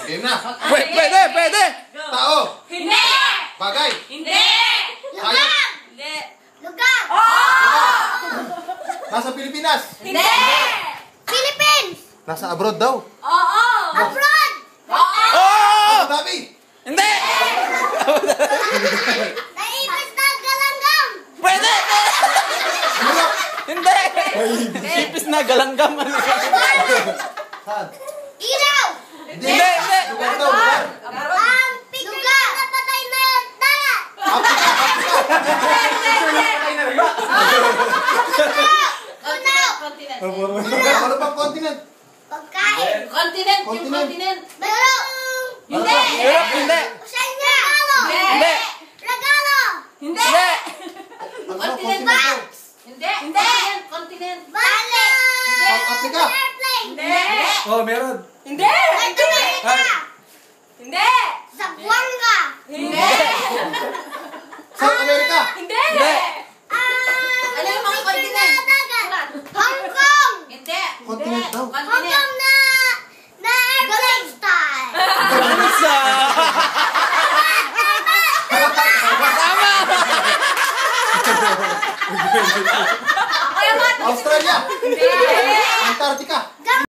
Game na. Pwede! Tao. Hindi! Bagay. Hindi! Hayop. Hindi! Lugar. Nasa Pilipinas. Hindi! Philippines. Nasa abroad daw. Oo! Abroad. Oo! Abu Dhabi. Hindi! Naipis na galanggam. Pwede! Europe. Hindi! Ipis na galanggam. Saan? Ilaw. Hindi! Lugar daw. Lugar. Ang lugar na patay na dagat. Africa. Unaw. Continent. Ano pang continent? Pagkain. Continent. Yung continent. Balong. Hindi! Europe, hindi! Oceania. Regalo. Hindi! Regalo. Hindi! Ano Continent. continent? Hindi! Hindi! Continent. Bale. South Africa. Airplane. Hindi! Oh, meron. Hindi! North America. Hindi! Zamboanga. Hindi! South America. Hindi! Hindi! Ano yung mga continent? Hong Kong. Hindi! Continent daw. Hong Continent. Kong na airplane style. Isa! Australia. Hindi! Antarctica.